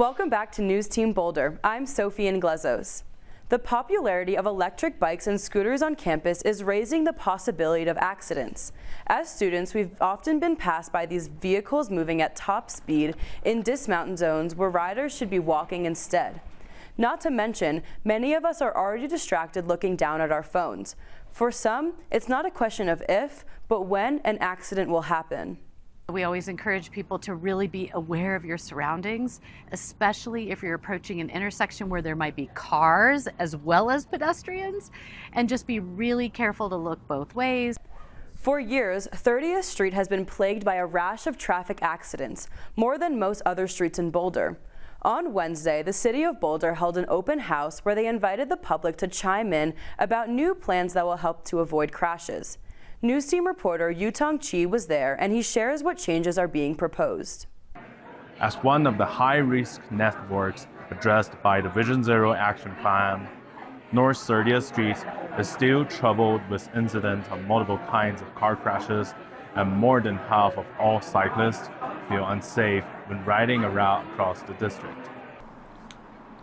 Welcome back to NewsTeam Boulder. I'm Sophie Englezos. The popularity of electric bikes and scooters on campus is raising the possibility of accidents. As students, we've often been passed by these vehicles moving at top speed in dismount zones where riders should be walking instead. Not to mention, many of us are already distracted looking down at our phones. For some, it's not a question of if, but when an accident will happen. We always encourage people to really be aware of your surroundings, especially if you're approaching an intersection where there might be cars as well as pedestrians, and just be really careful to look both ways. For years, 30th Street has been plagued by a rash of traffic accidents, more than most other streets in Boulder. On Wednesday, the City of Boulder held an open house where they invited the public to chime in about new plans that will help to avoid crashes. NewsTeam reporter Yutong Chi was there, and he shares what changes are being proposed. As one of the high-risk networks addressed by the Vision Zero Action Plan, North 30th Street is still troubled with incidents of multiple kinds of car crashes, and more than half of all cyclists feel unsafe when riding a route across the district.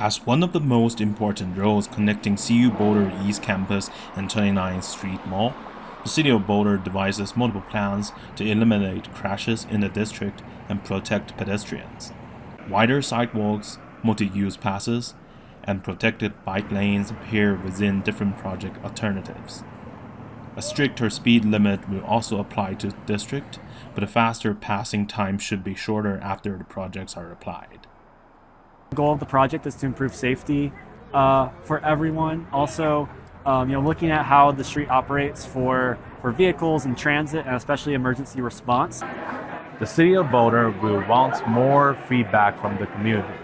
As one of the most important roads connecting CU Boulder East Campus and 29th Street Mall, the City of Boulder devises multiple plans to eliminate crashes in the district and protect pedestrians. Wider sidewalks, multi-use passes, and protected bike lanes appear within different project alternatives. A stricter speed limit will also apply to the district, but a faster passing time should be shorter after the projects are applied. The goal of the project is to improve safety for everyone. Also, looking at how the street operates for vehicles and transit, and especially emergency response. The City of Boulder will want more feedback from the community.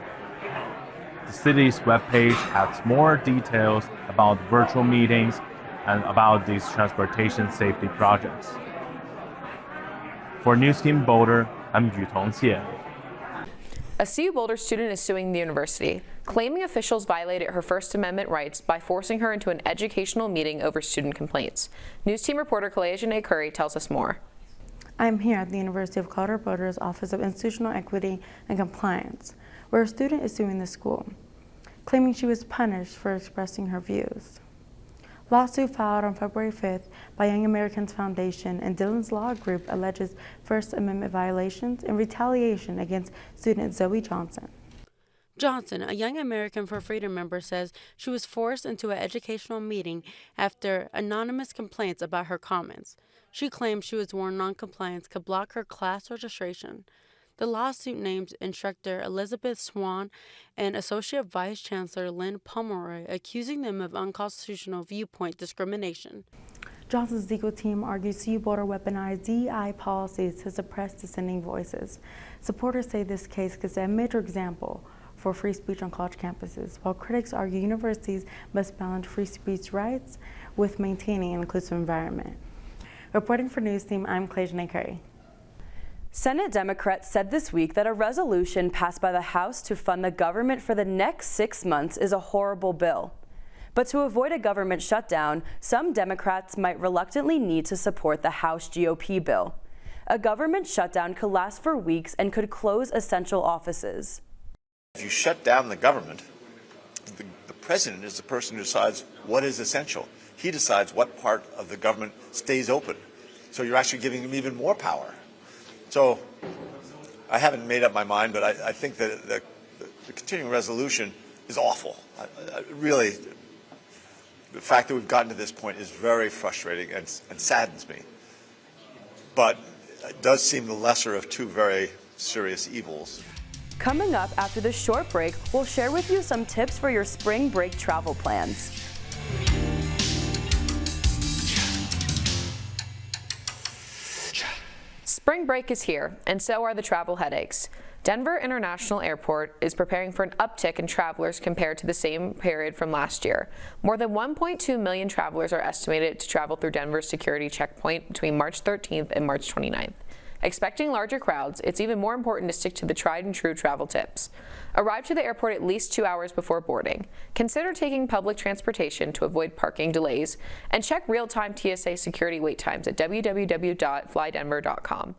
The city's webpage has more details about virtual meetings and about these transportation safety projects. For NewsTeam Boulder, I'm Yutong Xie. A CU Boulder student is suing the university, claiming officials violated her First Amendment rights by forcing her into an educational meeting over student complaints. NewsTeam reporter Kalayajane Curry tells us more. I'm here at the University of Colorado Boulder's Office of Institutional Equity and Compliance, where a student is suing the school, claiming she was punished for expressing her views. Lawsuit filed on February 5th by Young Americans Foundation and Dylan's Law Group alleges First Amendment violations and retaliation against student Zoe Johnson. Johnson, a Young American for Freedom member, says she was forced into an educational meeting after anonymous complaints about her comments. She claims she was warned noncompliance could block her class registration. The lawsuit names instructor Elizabeth Swan and Associate Vice Chancellor Lynn Pomeroy, accusing them of unconstitutional viewpoint discrimination. Johnson's legal team argues CU Boulder weaponized DEI policies to suppress dissenting voices. Supporters say this case is a major example for free speech on college campuses, while critics argue universities must balance free speech rights with maintaining an inclusive environment. Reporting for NewsTeam, I'm Kalayajane Curry. Senate Democrats said this week that a resolution passed by the House to fund the government for the next 6 months is a horrible bill. But to avoid a government shutdown, some Democrats might reluctantly need to support the House GOP bill. A government shutdown could last for weeks and could close essential offices. If you shut down the government, the president is the person who decides what is essential. He decides what part of the government stays open. So you're actually giving him even more power. So I haven't made up my mind, but I think that the continuing resolution is awful. Really, the fact that we've gotten to this point is very frustrating and saddens me. But it does seem the lesser of two very serious evils. Coming up after this short break, we'll share with you some tips for your spring break travel plans. Spring break is here, and so are the travel headaches. Denver International Airport is preparing for an uptick in travelers compared to the same period from last year. More than 1.2 million travelers are estimated to travel through Denver's security checkpoint between March 13th and March 29th. Expecting larger crowds, it's even more important to stick to the tried and true travel tips. Arrive to the airport at least 2 hours before boarding. Consider taking public transportation to avoid parking delays, and check real-time TSA security wait times at www.flydenver.com.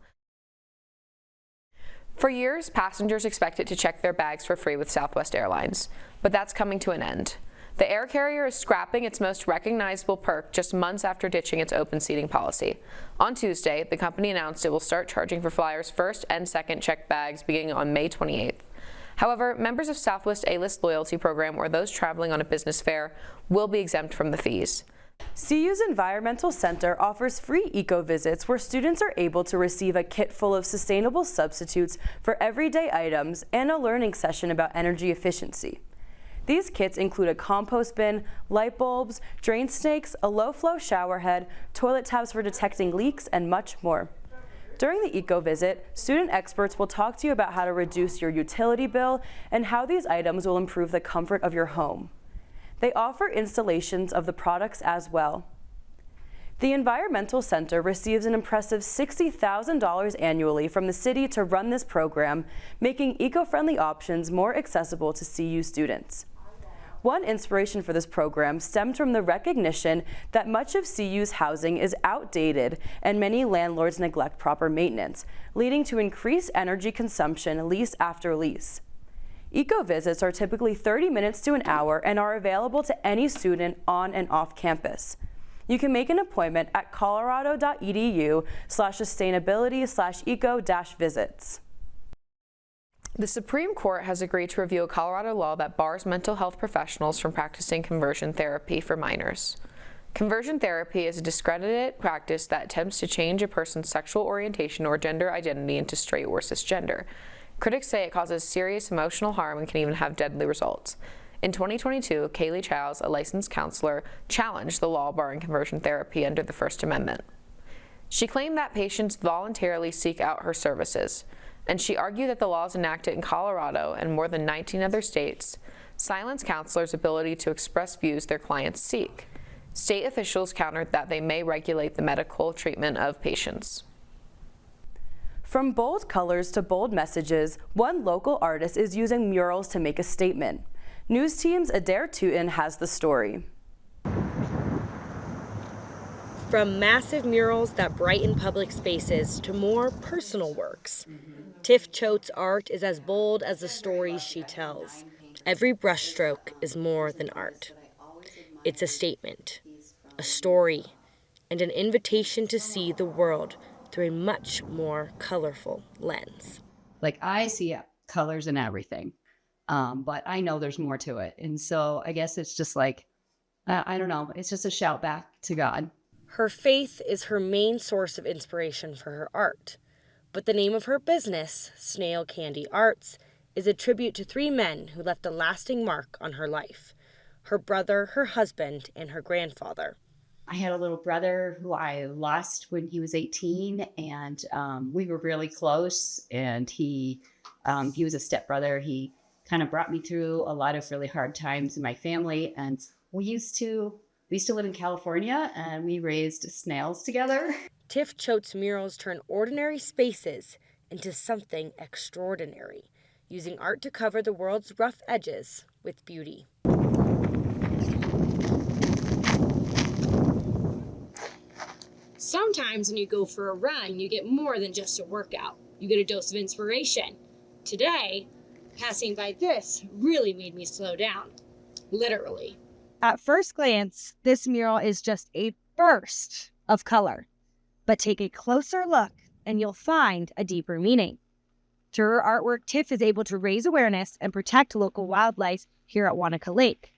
For years, passengers expected to check their bags for free with Southwest Airlines, but that's coming to an end. The air carrier is scrapping its most recognizable perk just months after ditching its open seating policy. On Tuesday, the company announced it will start charging for flyers' first and second checked bags beginning on May 28th. However, members of Southwest A-List loyalty program or those traveling on a business fare will be exempt from the fees. CU's Environmental Center offers free eco-visits where students are able to receive a kit full of sustainable substitutes for everyday items and a learning session about energy efficiency. These kits include a compost bin, light bulbs, drain snakes, a low-flow shower head, toilet tabs for detecting leaks, and much more. During the eco-visit, student experts will talk to you about how to reduce your utility bill and how these items will improve the comfort of your home. They offer installations of the products as well. The Environmental Center receives an impressive $60,000 annually from the city to run this program, making eco-friendly options more accessible to CU students. One inspiration for this program stemmed from the recognition that much of CU's housing is outdated and many landlords neglect proper maintenance, leading to increased energy consumption lease after lease. Eco-visits are typically 30 minutes to an hour and are available to any student on and off campus. You can make an appointment at colorado.edu/sustainability/eco-visits. The Supreme Court has agreed to review a Colorado law that bars mental health professionals from practicing conversion therapy for minors. Conversion therapy is a discredited practice that attempts to change a person's sexual orientation or gender identity into straight or cisgender. Critics say it causes serious emotional harm and can even have deadly results. In 2022, Kaylee Childs, a licensed counselor, challenged the law barring conversion therapy under the First Amendment. She claimed that patients voluntarily seek out her services, and she argued that the laws enacted in Colorado and more than 19 other states silence counselors' ability to express views their clients seek. State officials countered that they may regulate the medical treatment of patients. From bold colors to bold messages, one local artist is using murals to make a statement. NewsTeam's Adair Tootin has the story. From massive murals that brighten public spaces to more personal works, Tiff Choate's art is as bold as the stories she tells. Every brushstroke is more than art. It's a statement, a story, and an invitation to see the world through a much more colorful lens. Like, I see colors in everything, but I know there's more to it. And so I guess it's just like, I don't know, it's just a shout back to God. Her faith is her main source of inspiration for her art. But the name of her business, Snail Candy Arts, is a tribute to 3 men who left a lasting mark on her life: her brother, her husband, and her grandfather. I had a little brother who I lost when he was 18, and we were really close, and he was a stepbrother. He kind of brought me through a lot of really hard times in my family, and we used to live in California, and we raised snails together. Tiff Choate's murals turn ordinary spaces into something extraordinary, using art to cover the world's rough edges with beauty. Sometimes when you go for a run, you get more than just a workout. You get a dose of inspiration. Today, passing by this really made me slow down. Literally. At first glance, this mural is just a burst of color. But take a closer look and you'll find a deeper meaning. Through her artwork, Tiff is able to raise awareness and protect local wildlife here at Wanaka Lake.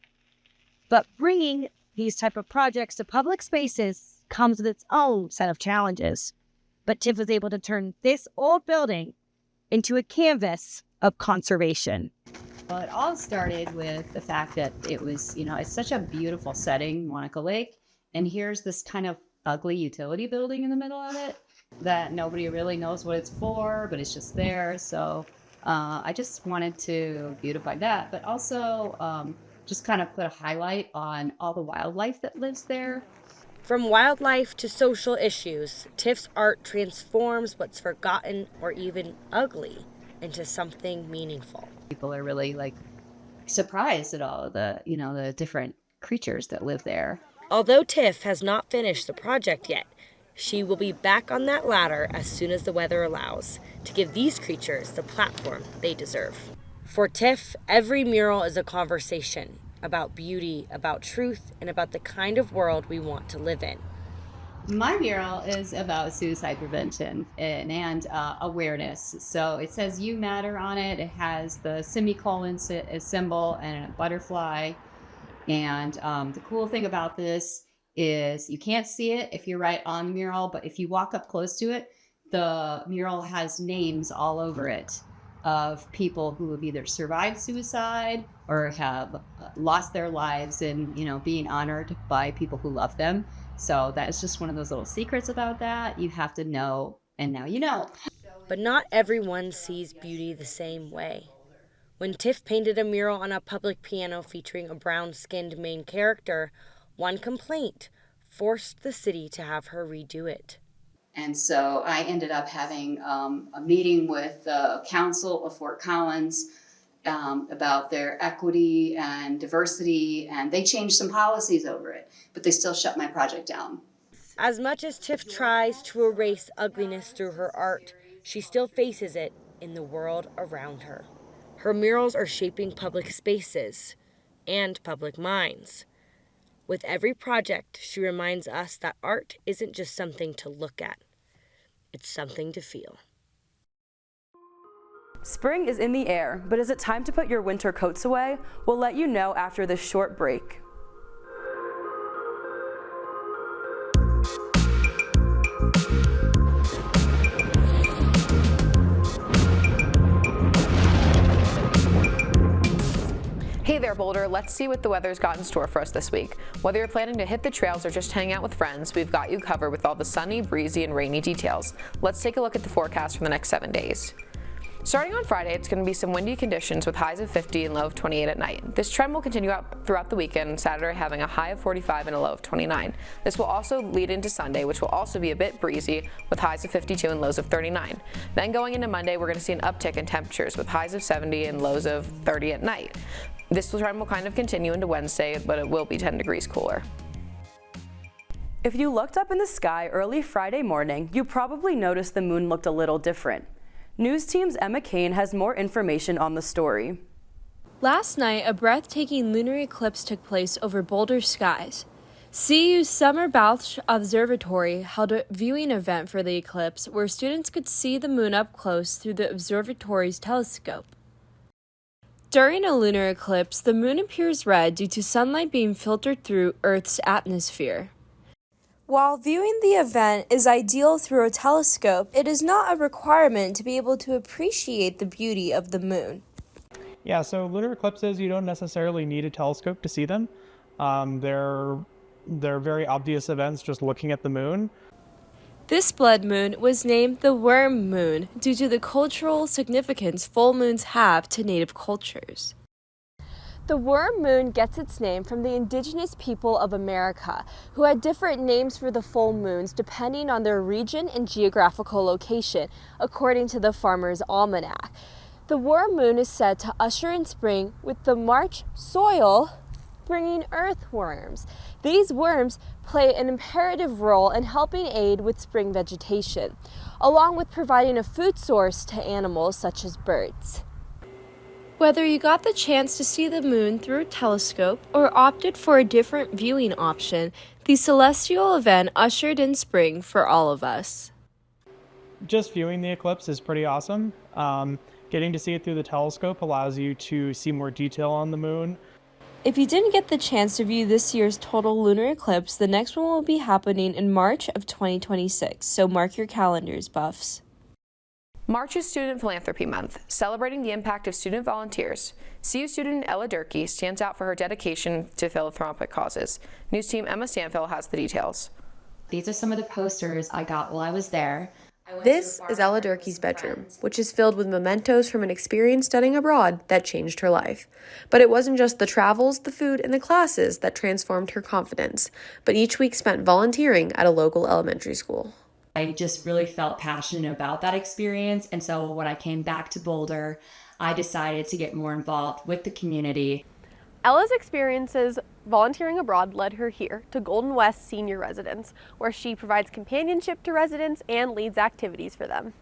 But bringing these type of projects to public spaces comes with its own set of challenges. But Tiff was able to turn this old building into a canvas of conservation. Well, it all started with the fact that it was, it's such a beautiful setting, Wanaka Lake, and here's this kind of ugly utility building in the middle of it that nobody really knows what it's for, but it's just there. So I just wanted to beautify that, but also just kind of put a highlight on all the wildlife that lives there. From wildlife to social issues, Tiff's art transforms what's forgotten or even ugly into something meaningful. People are really surprised at all of the different creatures that live there. Although Tiff has not finished the project yet, She will be back on that ladder as soon as the weather allows to give these creatures the platform they deserve. For Tiff, every mural is a conversation about beauty, about truth, and about the kind of world we want to live in. My mural is about suicide prevention and awareness. So it says "You Matter" on it. It has the semicolon symbol and a butterfly. And the cool thing about this is you can't see it if you're right on the mural, but if you walk up close to it, the mural has names all over it of people who have either survived suicide or have lost their lives in, being honored by people who love them. So that is just one of those little secrets about that. You have to know, and now you know. But not everyone sees beauty the same way. When Tiff painted a mural on a public piano featuring a brown-skinned main character, one complaint forced the city to have her redo it. And so I ended up having a meeting with the council of Fort Collins about their equity and diversity, and they changed some policies over it, but they still shut my project down. As much as Tiff tries to erase ugliness through her art, she still faces it in the world around her. Her murals are shaping public spaces and public minds. With every project, she reminds us that art isn't just something to look at. It's something to feel. Spring is in the air, but is it time to put your winter coats away? We'll let you know after this short break. Hey there, Boulder. Let's see what the weather's got in store for us this week. Whether you're planning to hit the trails or just hang out with friends, we've got you covered with all the sunny, breezy, and rainy details. Let's take a look at the forecast for the next 7 days. Starting on Friday, it's going to be some windy conditions with highs of 50 and low of 28 at night. This trend will continue out throughout the weekend, Saturday having a high of 45 and a low of 29. This will also lead into Sunday, which will also be a bit breezy with highs of 52 and lows of 39. Then going into Monday, we're going to see an uptick in temperatures with highs of 70 and lows of 30 at night. This trend will kind of continue into Wednesday, but it will be 10 degrees cooler. If you looked up in the sky early Friday morning, you probably noticed the moon looked a little different. NewsTeam's Emma Kane has more information on the story. Last night, a breathtaking lunar eclipse took place over Boulder skies. CU's Summer Balch Observatory held a viewing event for the eclipse where students could see the moon up close through the observatory's telescope. During a lunar eclipse, the moon appears red due to sunlight being filtered through Earth's atmosphere. While viewing the event is ideal through a telescope, it is not a requirement to be able to appreciate the beauty of the moon. Yeah, so lunar eclipses, you don't necessarily need a telescope to see them. They're very obvious events just looking at the moon. This blood moon was named the worm moon due to the cultural significance full moons have to native cultures. The worm moon gets its name from the indigenous people of America, who had different names for the full moons depending on their region and geographical location, according to the Farmer's Almanac. The worm moon is said to usher in spring with the March soil bringing earthworms. These worms play an imperative role in helping aid with spring vegetation, along with providing a food source to animals such as birds. Whether you got the chance to see the moon through a telescope or opted for a different viewing option, the celestial event ushered in spring for all of us. Just viewing the eclipse is pretty awesome. Getting to see it through the telescope allows you to see more detail on the moon. If you didn't get the chance to view this year's total lunar eclipse, the next one will be happening in March of 2026, so mark your calendars, buffs. March is Student Philanthropy Month, celebrating the impact of student volunteers. CU student Ella Durkee stands out for her dedication to philanthropic causes. News team Emma Stanfill has the details. These are some of the posters I got while I was there. This is Ella Durkee's bedroom, which is filled with mementos from an experience studying abroad that changed her life. But it wasn't just the travels, the food, and the classes that transformed her confidence, but each week spent volunteering at a local elementary school. I just really felt passionate about that experience, and so when I came back to Boulder, I decided to get more involved with the community. Ella's experiences volunteering abroad led her here to Golden West Senior Residence, where she provides companionship to residents and leads activities for them.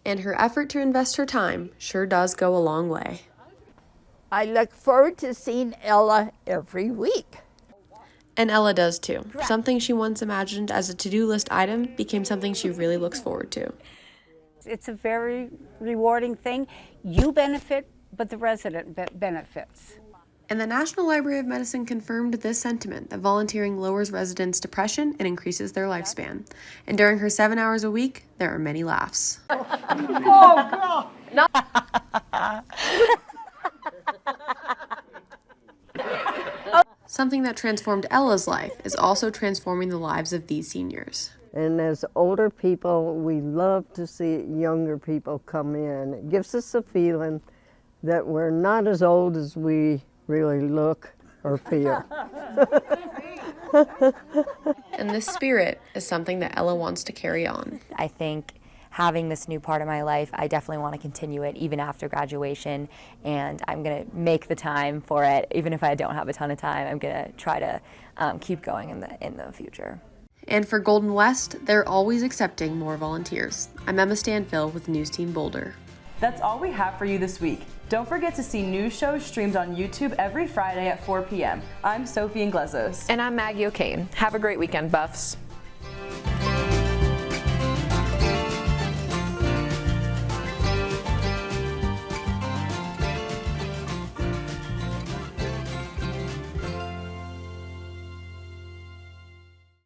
And her effort to invest her time sure does go a long way. I look forward to seeing Ella every week. And Ella does too. Something she once imagined as a to-do list item became something she really looks forward to. It's a very rewarding thing. You benefit, but the resident benefits. And the National Library of Medicine confirmed this sentiment, that volunteering lowers residents' depression and increases their lifespan. And during her 7 hours a week, there are many laughs. Oh, God! Something that transformed Ella's life is also transforming the lives of these seniors. And as older people, we love to see younger people come in. It gives us a feeling that we're not as old as we really look or feel. And this spirit is something that Ella wants to carry on. I think having this new part of my life, I definitely want to continue it even after graduation, and I'm going to make the time for it. Even if I don't have a ton of time, I'm going to try to keep going in the future. And for Golden West, they're always accepting more volunteers. I'm Emma Stanfill with NewsTeam Boulder. That's all we have for you this week. Don't forget to see news shows streamed on YouTube every Friday at 4 p.m. I'm Sophie Englezos. And I'm Maggie O'Kane. Have a great weekend, Buffs.